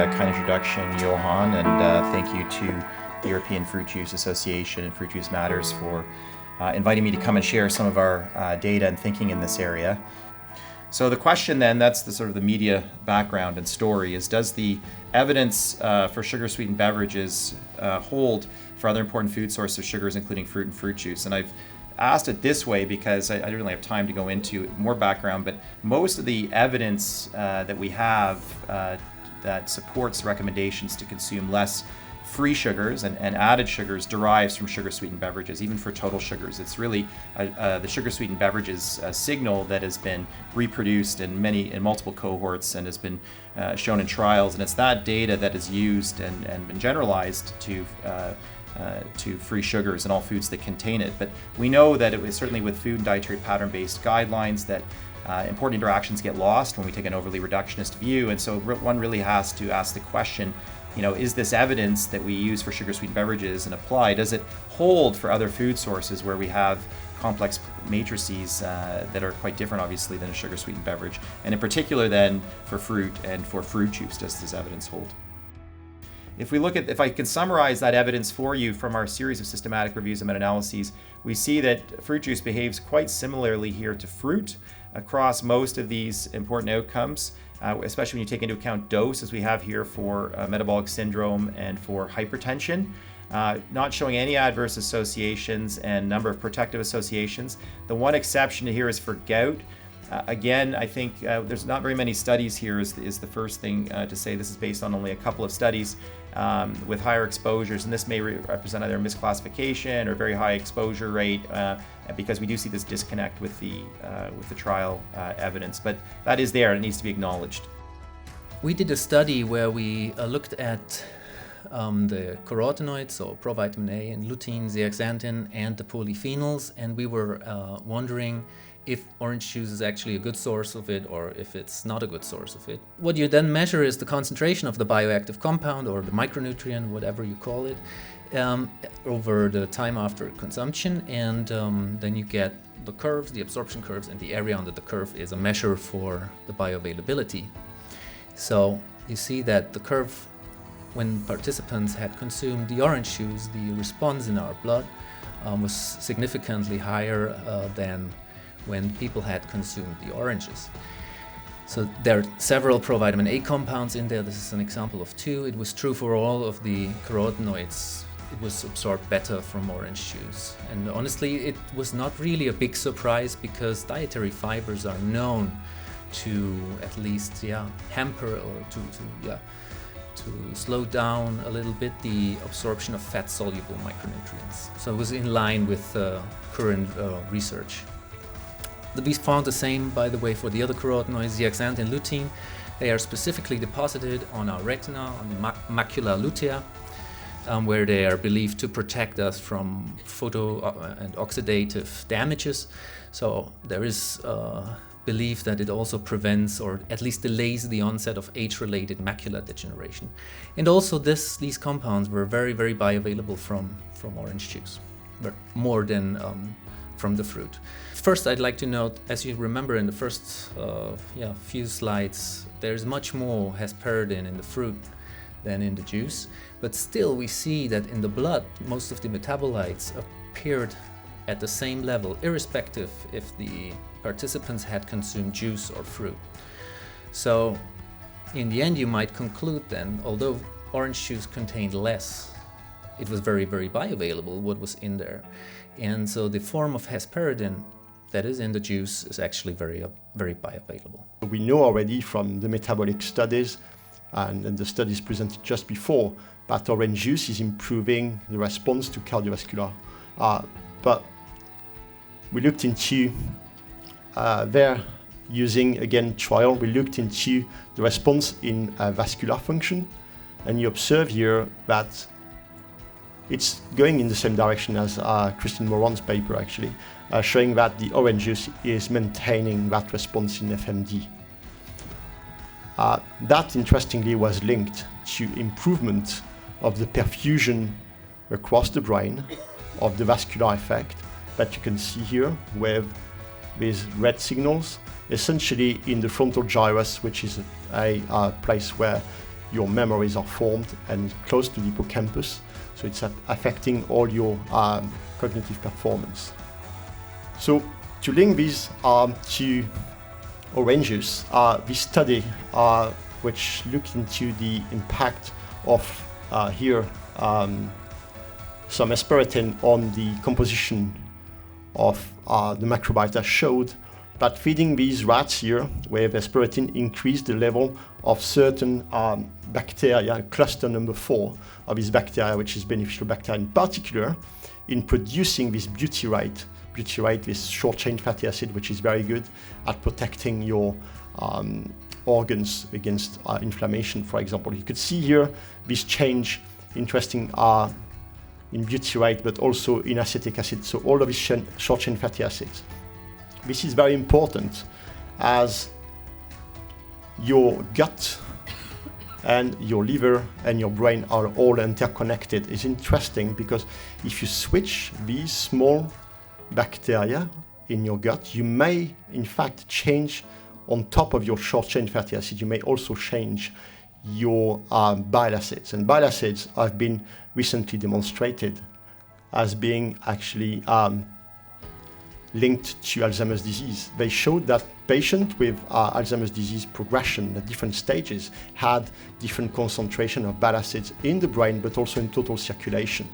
kind introduction, Johan, and thank you to the European Fruit Juice Association and Fruit Juice Matters for inviting me to come and share some of our data and thinking in this area. So the question then, that's the sort of the media background and story, is does the evidence for sugar-sweetened beverages hold for other important food sources of sugars, including fruit and fruit juice? And I've asked it this way because I didn't really have time to go into more background, but most of the evidence that we have that supports recommendations to consume less free sugars and added sugars derives from sugar-sweetened beverages, even for total sugars. It's really the sugar-sweetened beverages signal that has been reproduced in multiple cohorts and has been shown in trials, and it's that data that is used and been generalized to free sugars in all foods that contain it. But we know that it was certainly with food and dietary pattern-based guidelines that important interactions get lost when we take an overly reductionist view, and so one really has to ask the question, is this evidence that we use for sugar-sweetened beverages and apply, does it hold for other food sources where we have complex matrices that are quite different, obviously, than a sugar-sweetened beverage? And in particular then, for fruit and for fruit juice, does this evidence hold? If I can summarize that evidence for you from our series of systematic reviews and meta-analyses, we see that fruit juice behaves quite similarly here to fruit across most of these important outcomes, especially when you take into account dose, as we have here for metabolic syndrome and for hypertension, not showing any adverse associations and number of protective associations. The one exception here is for gout. Again, I think there's not very many studies here is the first thing to say. This is based on only a couple of studies with higher exposures, and this may represent either a misclassification or very high exposure rate because we do see this disconnect with the trial evidence. But that is there and it needs to be acknowledged. We did a study where we looked at the carotenoids, so provitamin A and lutein, zeaxanthin, and the polyphenols, and we were wondering if orange juice is actually a good source of it or if it's not a good source of it. What you then measure is the concentration of the bioactive compound or the micronutrient, whatever you call it, over the time after consumption, and then you get the curves, the absorption curves, and the area under the curve is a measure for the bioavailability. So you see that the curve, when participants had consumed the orange juice, the response in our blood was significantly higher than when people had consumed the oranges. So there are several provitamin A compounds in there. This is an example of two. It was true for all of the carotenoids. It was absorbed better from orange juice. And honestly, it was not really a big surprise because dietary fibers are known to at least hamper or to slow down a little bit the absorption of fat-soluble micronutrients. So it was in line with current research. We found the same, by the way, for the other carotenoids, zeaxanthin and lutein. They are specifically deposited on our retina, on the macula lutea, where they are believed to protect us from photo and oxidative damages. So there is belief that it also prevents or at least delays the onset of age-related macular degeneration. And also these compounds were very, very bioavailable from orange juice, but more than from the fruit. First, I'd like to note, as you remember in the first few slides, there's much more hesperidin in the fruit than in the juice, but still we see that in the blood, most of the metabolites appeared at the same level, irrespective if the participants had consumed juice or fruit. So in the end, you might conclude then, although orange juice contained less, it was very, very bioavailable, what was in there. And so the form of hesperidin that is in the juice is actually very, very bioavailable. We know already from the metabolic studies and the studies presented just before that orange juice is improving the response to cardiovascular. But we looked into there using, again, trial, we looked into the response in vascular function, and you observe here that it's going in the same direction as Christine Moran's paper, actually, showing that the orange juice is maintaining that response in FMD. That, interestingly, was linked to improvement of the perfusion across the brain, of the vascular effect that you can see here with these red signals, essentially in the frontal gyrus, which is a place where your memories are formed and close to the hippocampus, so it's affecting all your cognitive performance. So to link this to orange juice, this study which looked into the impact of some aspartame on the composition of the microbiota showed that feeding these rats here with aspartame increased the level of certain bacteria, cluster number 4 of this bacteria, which is beneficial bacteria in particular, in producing this butyrate. Butyrate, this short-chain fatty acid, which is very good at protecting your organs against inflammation, for example. You could see here this change, interesting, in butyrate, but also in acetic acid, so all of these short-chain fatty acids. This is very important as your gut and your liver and your brain are all interconnected. It's interesting because if you switch these small bacteria in your gut, you may in fact change, on top of your short-chain fatty acid, you may also change your bile acids. And bile acids have been recently demonstrated as being actually linked to Alzheimer's disease. They showed that patients with Alzheimer's disease progression at different stages had different concentration of bile acids in the brain, but also in total circulation.